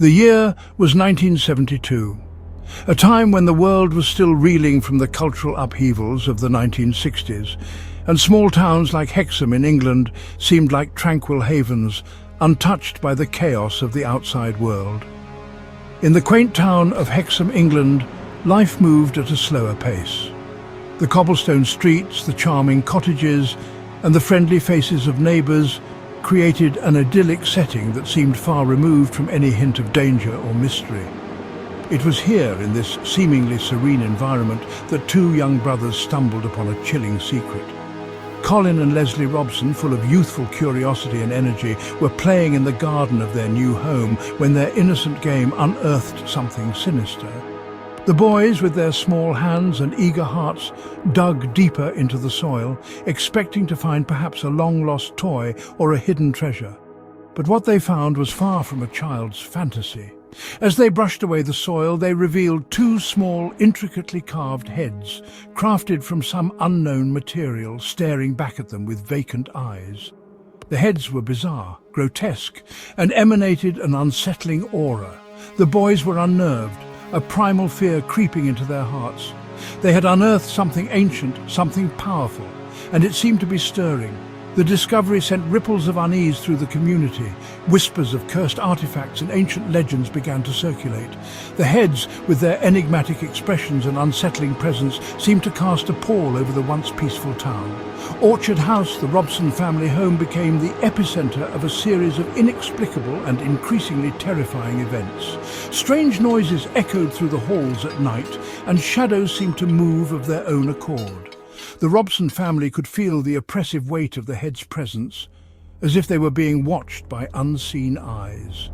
The year was 1972, a time when the world was still reeling from the cultural upheavals of the 1960s, and small towns like Hexham in England seemed like tranquil havens, untouched by the chaos of the outside world. In the quaint town of Hexham, England, life moved at a slower pace. The cobblestone streets, the charming cottages, and the friendly faces of neighbours created an idyllic setting that seemed far removed from any hint of danger or mystery. It was here, in this seemingly serene environment, that two young brothers stumbled upon a chilling secret. Colin and Leslie Robson, full of youthful curiosity and energy, were playing in the garden of their new home when their innocent game unearthed something sinister. The boys, with their small hands and eager hearts, dug deeper into the soil, expecting to find perhaps a long-lost toy or a hidden treasure. But what they found was far from a child's fantasy. As they brushed away the soil, they revealed two small, intricately carved heads, crafted from some unknown material, staring back at them with vacant eyes. The heads were bizarre, grotesque, and emanated an unsettling aura. The boys were unnerved, a primal fear creeping into their hearts. They had unearthed something ancient, something powerful, and it seemed to be stirring. The discovery sent ripples of unease through the community. Whispers of cursed artifacts and ancient legends began to circulate. The heads, with their enigmatic expressions and unsettling presence, seemed to cast a pall over the once peaceful town. Orchard House, the Robson family home, became the epicenter of a series of inexplicable and increasingly terrifying events. Strange noises echoed through the halls at night, and shadows seemed to move of their own accord. The Robson family could feel the oppressive weight of the heads' presence, as if they were being watched by unseen eyes.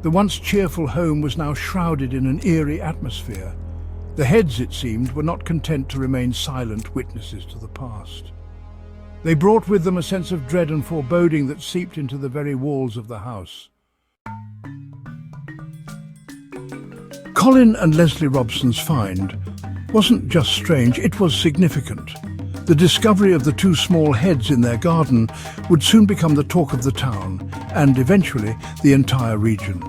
The once cheerful home was now shrouded in an eerie atmosphere. The heads, it seemed, were not content to remain silent witnesses to the past. They brought with them a sense of dread and foreboding that seeped into the very walls of the house. Colin and Leslie Robson's find wasn't just strange, it was significant. The discovery of the two small heads in their garden would soon become the talk of the town, and eventually the entire region.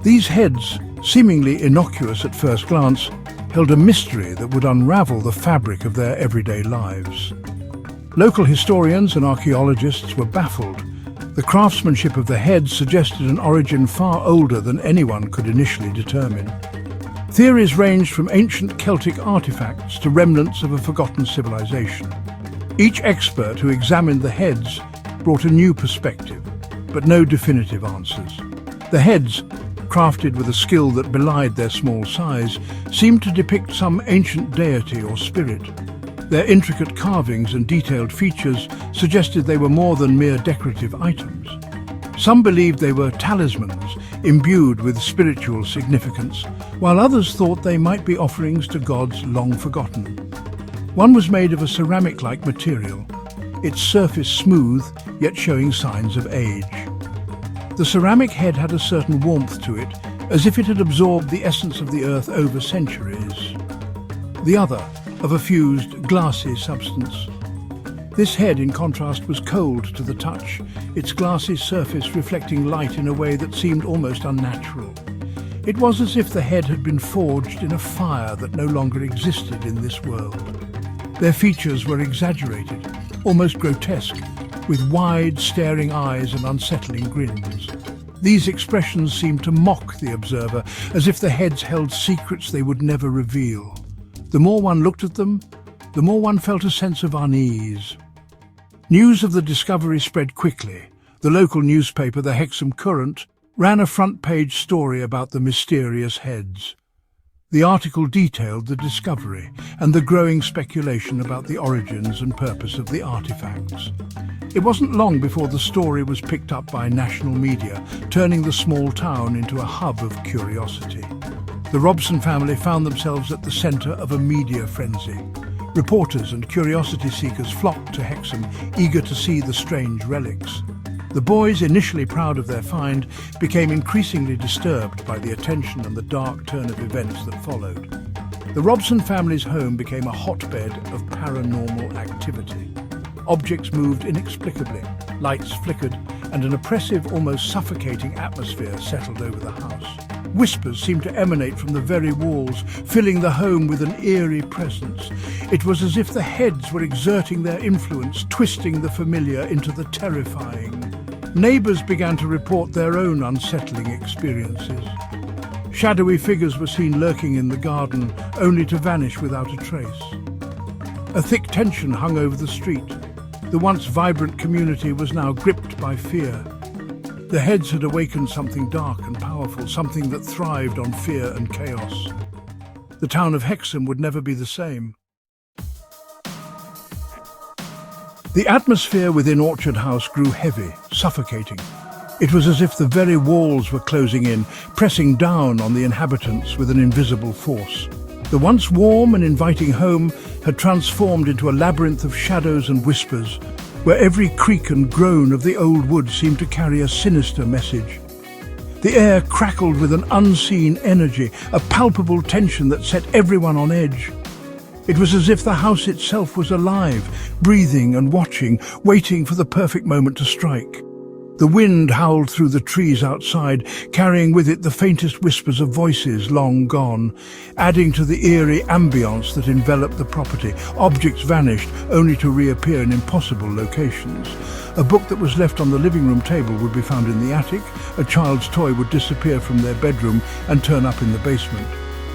These heads, seemingly innocuous at first glance, held a mystery that would unravel the fabric of their everyday lives. Local historians and archaeologists were baffled. The craftsmanship of the heads suggested an origin far older than anyone could initially determine. Theories ranged from ancient Celtic artifacts to remnants of a forgotten civilization. Each expert who examined the heads brought a new perspective, but no definitive answers. The heads, crafted with a skill that belied their small size, seemed to depict some ancient deity or spirit. Their intricate carvings and detailed features suggested they were more than mere decorative items. Some believed they were talismans, imbued with spiritual significance, while others thought they might be offerings to gods long forgotten. One was made of a ceramic-like material, its surface smooth, yet showing signs of age. The ceramic head had a certain warmth to it, as if it had absorbed the essence of the earth over centuries. The other, of a fused, glassy substance. This head, in contrast, was cold to the touch, its glassy surface reflecting light in a way that seemed almost unnatural. It was as if the head had been forged in a fire that no longer existed in this world. Their features were exaggerated, almost grotesque, with wide, staring eyes and unsettling grins. These expressions seemed to mock the observer, as if the heads held secrets they would never reveal. The more one looked at them, the more one felt a sense of unease. News of the discovery spread quickly. The local newspaper, the Hexham Courant, ran a front-page story about the mysterious heads. The article detailed the discovery and the growing speculation about the origins and purpose of the artifacts. It wasn't long before the story was picked up by national media, turning the small town into a hub of curiosity. The Robson family found themselves at the centre of a media frenzy. Reporters and curiosity seekers flocked to Hexham, eager to see the strange relics. The boys, initially proud of their find, became increasingly disturbed by the attention and the dark turn of events that followed. The Robson family's home became a hotbed of paranormal activity. Objects moved inexplicably, lights flickered, and an oppressive, almost suffocating atmosphere settled over the house. Whispers seemed to emanate from the very walls, filling the home with an eerie presence. It was as if the heads were exerting their influence, twisting the familiar into the terrifying. Neighbours began to report their own unsettling experiences. Shadowy figures were seen lurking in the garden, only to vanish without a trace. A thick tension hung over the street. The once vibrant community was now gripped by fear. The heads had awakened something dark and powerful, something that thrived on fear and chaos. The town of Hexham would never be the same. The atmosphere within Orchard House grew heavy, suffocating. It was as if the very walls were closing in, pressing down on the inhabitants with an invisible force. The once warm and inviting home had transformed into a labyrinth of shadows and whispers, where every creak and groan of the old wood seemed to carry a sinister message. The air crackled with an unseen energy, a palpable tension that set everyone on edge. It was as if the house itself was alive, breathing and watching, waiting for the perfect moment to strike. The wind howled through the trees outside, carrying with it the faintest whispers of voices long gone, adding to the eerie ambience that enveloped the property. Objects vanished, only to reappear in impossible locations. A book that was left on the living room table would be found in the attic, a child's toy would disappear from their bedroom and turn up in the basement.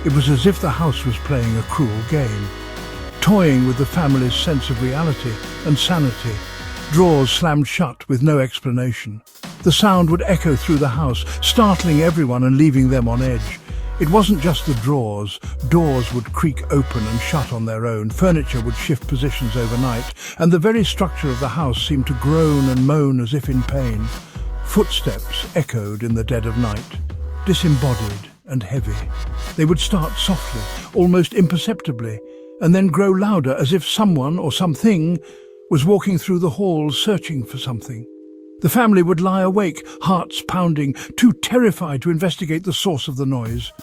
It was as if the house was playing a cruel game, toying with the family's sense of reality and sanity. Drawers slammed shut with no explanation. The sound would echo through the house, startling everyone and leaving them on edge. It wasn't just the drawers. Doors would creak open and shut on their own, furniture would shift positions overnight, and the very structure of the house seemed to groan and moan as if in pain. Footsteps echoed in the dead of night, disembodied and heavy. They would start softly, almost imperceptibly, and then grow louder, as if someone or something was walking through the halls searching for something. The family would lie awake, hearts pounding, too terrified to investigate the source of the noise.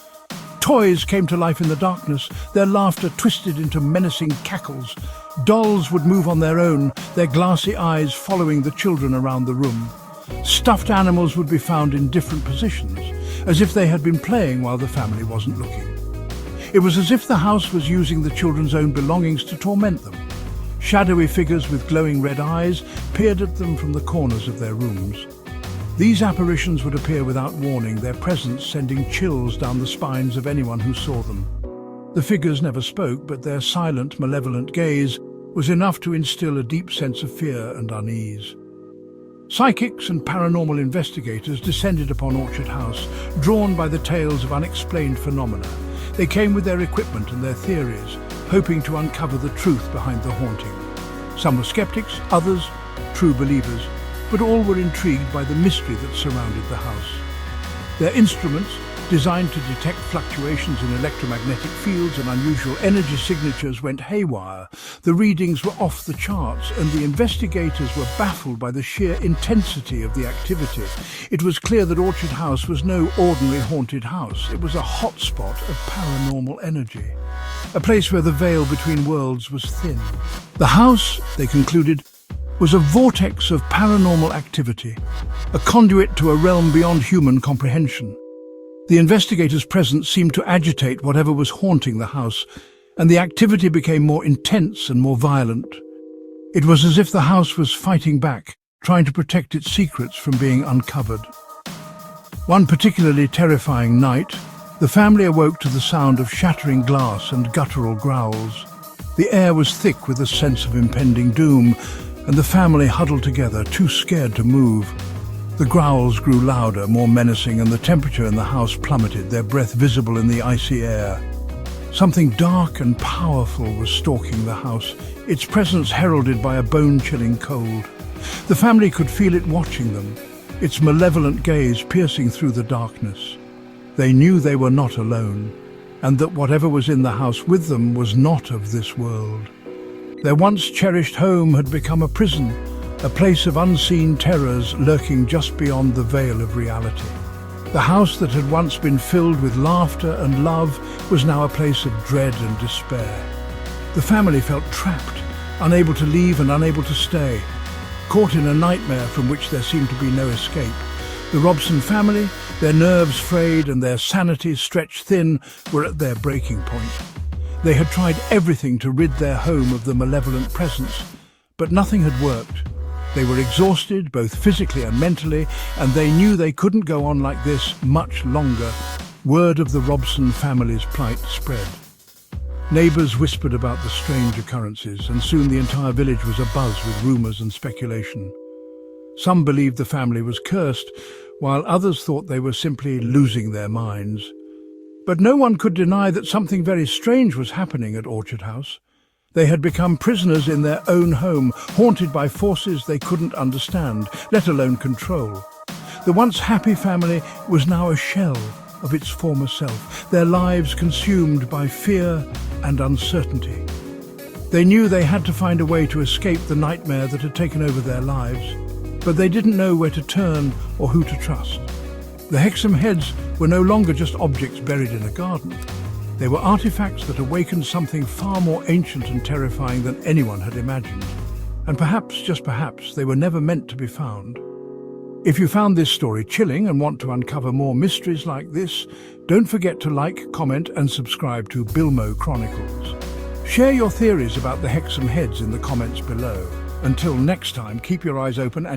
Toys came to life in the darkness, their laughter twisted into menacing cackles. Dolls would move on their own, their glassy eyes following the children around the room. Stuffed animals would be found in different positions, as if they had been playing while the family wasn't looking. It was as if the house was using the children's own belongings to torment them. Shadowy figures with glowing red eyes peered at them from the corners of their rooms. These apparitions would appear without warning, their presence sending chills down the spines of anyone who saw them. The figures never spoke, but their silent, malevolent gaze was enough to instill a deep sense of fear and unease. Psychics and paranormal investigators descended upon Orchard House, drawn by the tales of unexplained phenomena. They came with their equipment and their theories, hoping to uncover the truth behind the haunting. Some were skeptics, others true believers, but all were intrigued by the mystery that surrounded the house. Their instruments, designed to detect fluctuations in electromagnetic fields and unusual energy signatures, went haywire. The readings were off the charts, and the investigators were baffled by the sheer intensity of the activity. It was clear that Orchard House was no ordinary haunted house. It was a hotspot of paranormal energy, a place where the veil between worlds was thin. The house, they concluded, was a vortex of paranormal activity, a conduit to a realm beyond human comprehension. The investigators' presence seemed to agitate whatever was haunting the house, and the activity became more intense and more violent. It was as if the house was fighting back, trying to protect its secrets from being uncovered. One particularly terrifying night, the family awoke to the sound of shattering glass and guttural growls. The air was thick with a sense of impending doom, and the family huddled together, too scared to move. The growls grew louder, more menacing, and the temperature in the house plummeted, their breath visible in the icy air. Something dark and powerful was stalking the house, its presence heralded by a bone-chilling cold. The family could feel it watching them, its malevolent gaze piercing through the darkness. They knew they were not alone, and that whatever was in the house with them was not of this world. Their once cherished home had become a prison, a place of unseen terrors lurking just beyond the veil of reality. The house that had once been filled with laughter and love was now a place of dread and despair. The family felt trapped, unable to leave and unable to stay, caught in a nightmare from which there seemed to be no escape. The Robson family, their nerves frayed and their sanity stretched thin, were at their breaking point. They had tried everything to rid their home of the malevolent presence, but nothing had worked. They were exhausted, both physically and mentally, and they knew they couldn't go on like this much longer. Word of the Robson family's plight spread. Neighbours whispered about the strange occurrences, and soon the entire village was abuzz with rumours and speculation. Some believed the family was cursed, while others thought they were simply losing their minds. But no one could deny that something very strange was happening at Orchard House. They had become prisoners in their own home, haunted by forces they couldn't understand, let alone control. The once happy family was now a shell of its former self, their lives consumed by fear and uncertainty. They knew they had to find a way to escape the nightmare that had taken over their lives, but they didn't know where to turn or who to trust. The Hexham Heads were no longer just objects buried in a garden. They were artifacts that awakened something far more ancient and terrifying than anyone had imagined. And perhaps, just perhaps, they were never meant to be found. If you found this story chilling and want to uncover more mysteries like this, don't forget to like, comment and subscribe to Bilmo Chronicles. Share your theories about the Hexham Heads in the comments below. Until next time, keep your eyes open and